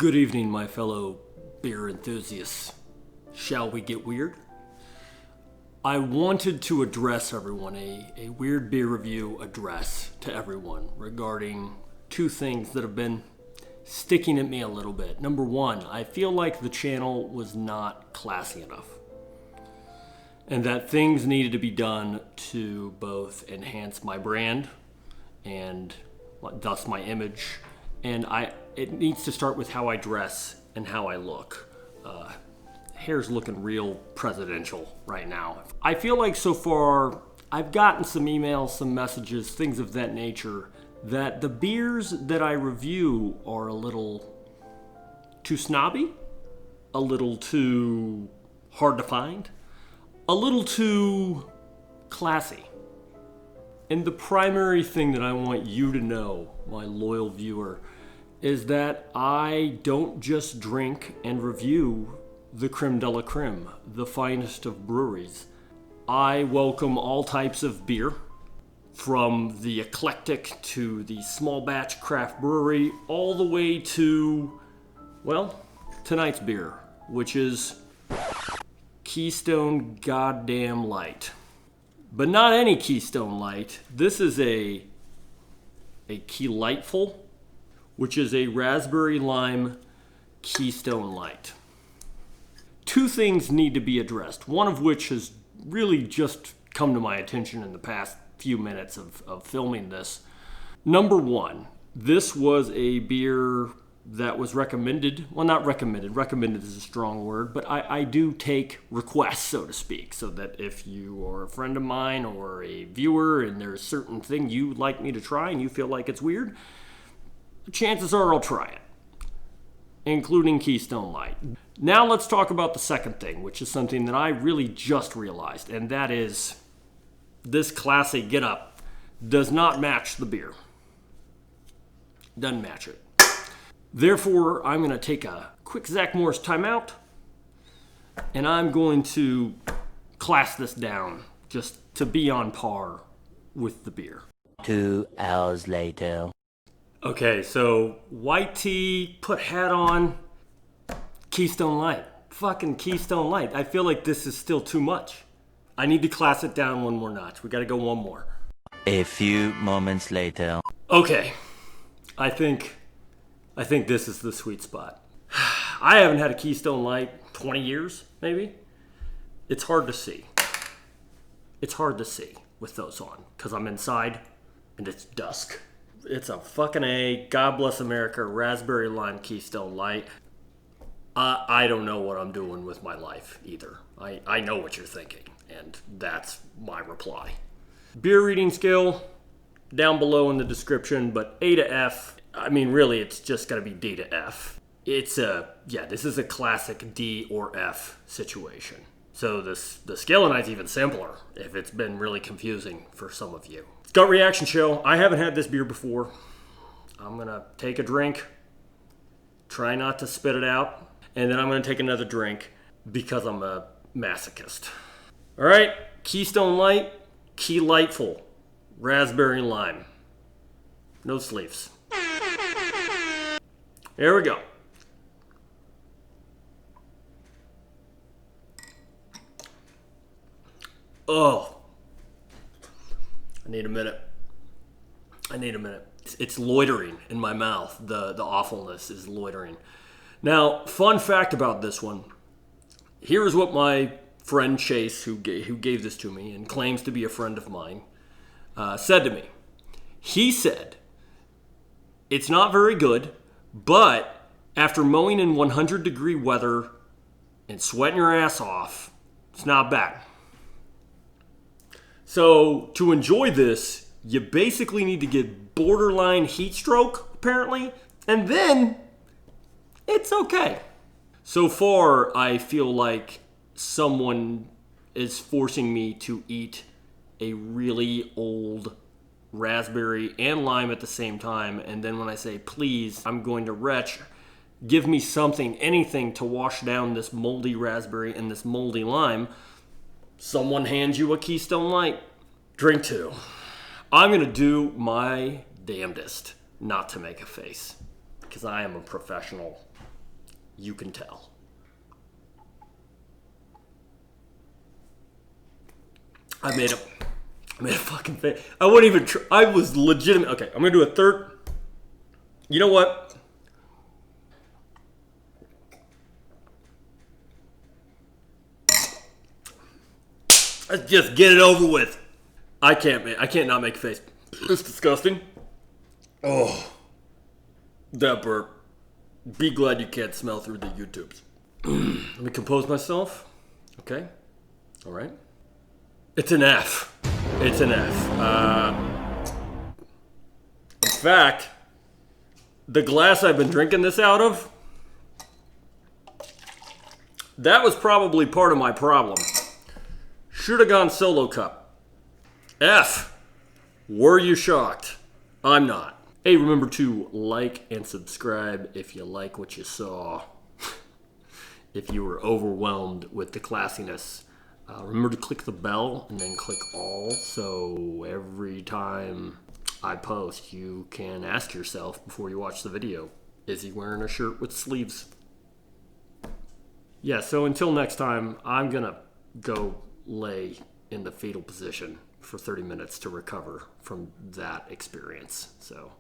Good evening, my fellow beer enthusiasts. Shall we get weird? I wanted to address everyone, a weird beer review address to everyone regarding two things that have been sticking at me a little bit. Number one, I feel like the channel was not classy enough, and that things needed to be done to both enhance my brand and thus my image. And it needs to start with how I dress and how I look. Hair's looking real presidential right now. I feel like so far I've gotten some emails, some messages, things of that nature, that the beers that I review are a little too snobby, a little too hard to find, a little too classy. And the primary thing that I want you to know, my loyal viewer, is that I don't just drink and review the creme de la creme, the finest of breweries. I welcome all types of beer, from the eclectic to the small batch craft brewery, all the way to, well, tonight's beer, which is Keystone Goddamn Light. But not any Keystone Light. This is a Keylightful, which is a raspberry lime Keystone Light. Two things need to be addressed, one of which has really just come to my attention in the past few minutes of filming this. Number one, this was a beer that was recommended. Well, not recommended. Recommended is a strong word, but I do take requests, so to speak, so that if you are a friend of mine or a viewer and there's a certain thing you'd like me to try and you feel like it's weird, chances are I'll try it, including Keystone Light. Now let's talk about the second thing, which is something that I really just realized, and that is this classy get-up does not match the beer. Doesn't match it. Therefore, I'm going to take a quick Zach Morris timeout, and I'm going to class this down just to be on par with the beer. 2 hours later. Okay, so white tee, put hat on, Keystone Light. Fucking Keystone Light. I feel like this is still too much. I need to class it down one more notch. We gotta go one more. A few moments later. Okay, I think this is the sweet spot. I haven't had a Keystone Light 20 years, maybe. It's hard to see. It's hard to see with those on, because I'm inside and it's dusk. It's a fucking A, God bless America, raspberry lime Keystone Light. I don't know what I'm doing with my life either. I know what you're thinking, and that's my reply. Beer reading skill, down below in the description, but A to F. I mean, really, it's just gotta be D to F. This is a classic D or F situation. So the scale tonight's even simpler, if it's been really confusing for some of you. Gut reaction show. I haven't had this beer before. I'm gonna take a drink, try not to spit it out, and then I'm gonna take another drink because I'm a masochist. All right, Keystone Light, Keylightful, raspberry lime. No sleeves. Here we go. Oh. I need a minute. It's loitering in my mouth. The awfulness is loitering. Now, fun fact about this one. Here's what my friend Chase, who gave this to me and claims to be a friend of mine, said to me. He said, it's not very good, but after mowing in 100-degree weather and sweating your ass off, it's not bad. So, to enjoy this, you basically need to get borderline heat stroke, apparently, and then it's okay. So far, I feel like someone is forcing me to eat a really old raspberry and lime at the same time, and then when I say, please, I'm going to retch, give me something, anything to wash down this moldy raspberry and this moldy lime, someone hands you a Keystone Light. Drink two. I'm going to do my damnedest not to make a face, because I am a professional you can tell. I made a fucking face. I wouldn't even I was legitimate. Okay, I'm gonna do a third. You know what? Let's just get it over with. I can't not make a face. It's disgusting. Oh, that burp. Be glad you can't smell through the YouTubes. Let me compose myself. Okay. All right. It's an F. It's an F. In fact, the glass I've been drinking this out of, that was probably part of my problem. Should have gone solo cup. F. Were you shocked? I'm not. Hey, remember to like and subscribe if you like what you saw. If you were overwhelmed with the classiness. Remember to click the bell and then click all, so every time I post, you can ask yourself before you watch the video, is he wearing a shirt with sleeves? Yeah, so until next time, I'm gonna go lay in the fetal position for 30 minutes to recover from that experience. So